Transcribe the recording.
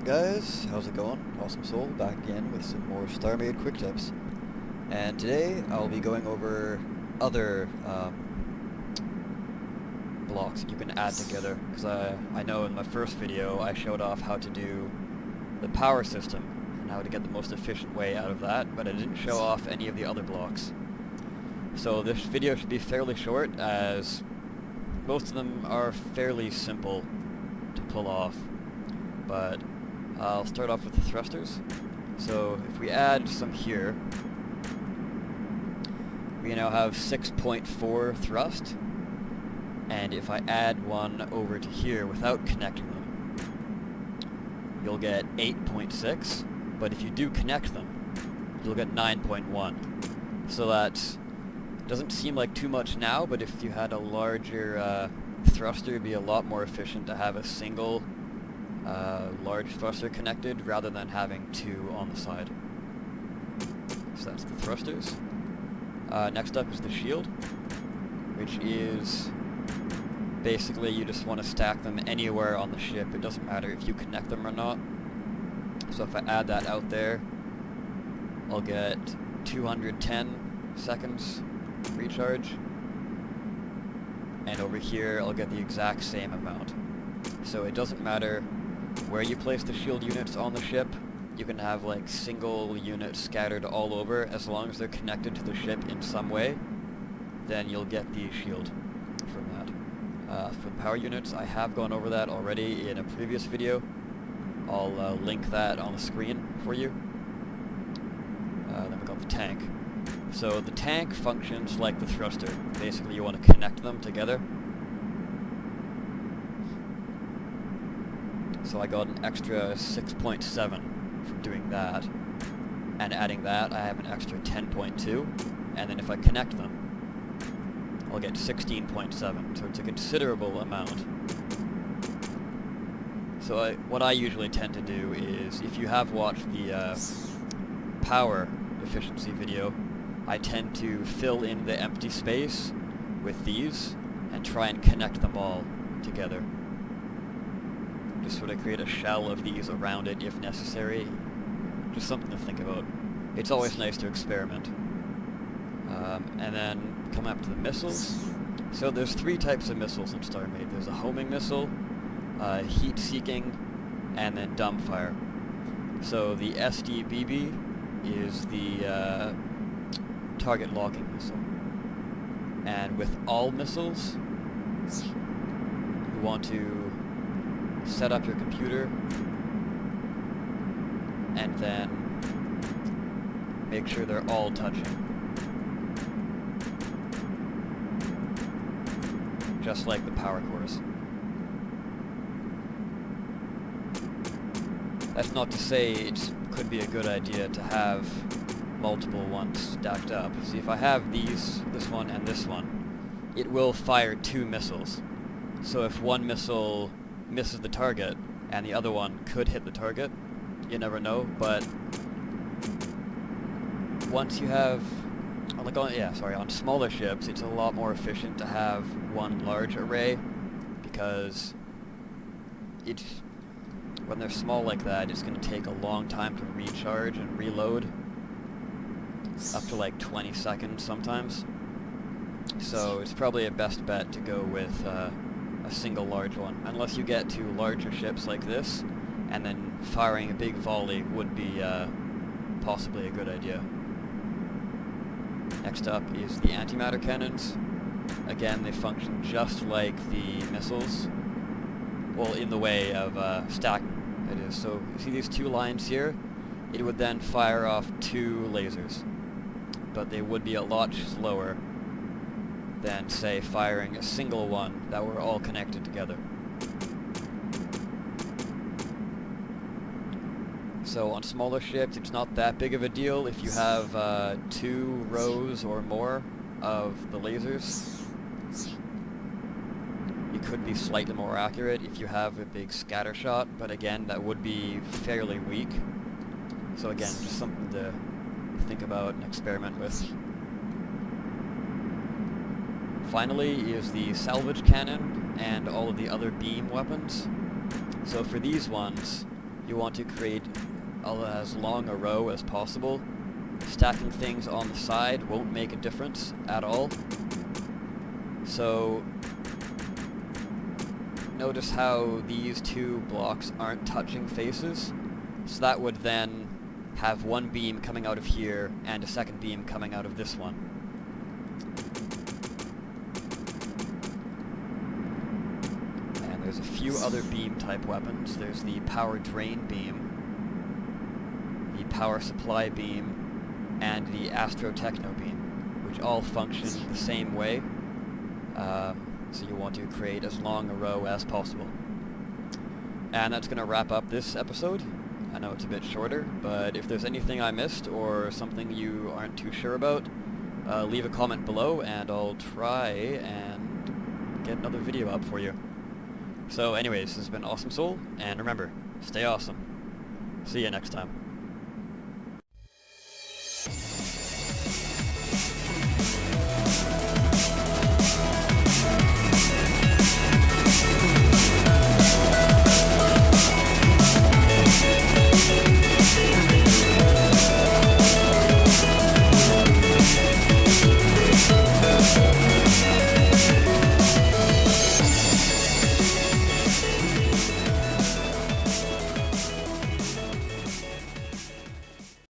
Alright guys, how's it going? Awesome Soul back again with some more Starmade quick tips. And today I'll be going over other blocks that you can add together, because I know in my first video I showed off how to do the power system and how to get the most efficient way out of that, but I didn't show off any of the other blocks. So this video should be fairly short, as most of them are fairly simple to pull off. But I'll start off with the thrusters. So if we add some here, we now have 6.4 thrust, and if I add one over to here without connecting them, you'll get 8.6, but if you do connect them, you'll get 9.1. So that doesn't seem like too much now, but if you had a larger thruster, it'd be a lot more efficient to have a single large thruster connected rather than having two on the side. So that's the thrusters. Next up is the shield, which is basically you just want to stack them anywhere on the ship. It doesn't matter if you connect them or not. So if I add that out there, I'll get 210 seconds recharge, and over here I'll get the exact same amount. So it doesn't matter where you place the shield units on the ship. You can have like single units scattered all over, as long as they're connected to the ship in some way, then you'll get the shield from that. For the power units, I have gone over that already in a previous video. I'll link that on the screen for you. Then we got the tank. So the tank functions like the thruster. Basically you want to connect them together. So I got an extra 6.7 from doing that, and adding that I have an extra 10.2, and then if I connect them I'll get 16.7, so it's a considerable amount. So what I usually tend to do is, if you have watched the power efficiency video, I tend to fill in the empty space with these and try and connect them all together. Just sort of create a shell of these around it if necessary. Just something to think about. It's always nice to experiment. And then come up to the missiles. So there's three types of missiles in Starmade. There's a homing missile, heat-seeking, and then dumbfire. So the SDBB is the target locking missile. And with all missiles, you want to set up your computer and then make sure they're all touching. Just like the power cores. That's not to say it could be a good idea to have multiple ones stacked up. See, if I have these, this one and this one, it will fire two missiles. So if one missile misses the target and the other one could hit the target, you never know. But once you have, on smaller ships, it's a lot more efficient to have one large array, because when they're small like that, it's going to take a long time to recharge and reload, up to like 20 seconds sometimes. So it's probably a best bet to go with a single large one, unless you get to larger ships like this, and then firing a big volley would be possibly a good idea. Next up is the antimatter cannons. Again, they function just like the missiles, well, in the way of stacking, it is. So you see these two lines here? It would then fire off two lasers, but they would be a lot slower than, say, firing a single one that were all connected together. So on smaller ships, it's not that big of a deal if you have 2 rows or more of the lasers. You could be slightly more accurate if you have a big scatter shot, but again, that would be fairly weak. So again, just something to think about and experiment with. Finally is the salvage cannon and all of the other beam weapons. So for these ones, you want to create as long a row as possible. Stacking things on the side won't make a difference at all. So notice how these two blocks aren't touching faces. So that would then have one beam coming out of here and a second beam coming out of this one. And there's a few other beam type weapons. There's the power drain beam, the power supply beam, and the astro techno beam, which all function the same way. So you want to create as long a row as possible. And that's going to wrap up this episode. I know it's a bit shorter, but if there's anything I missed or something you aren't too sure about, leave a comment below and I'll try and get another video up for you. So anyways, this has been Awesome Soul, and remember, stay awesome. See you next time.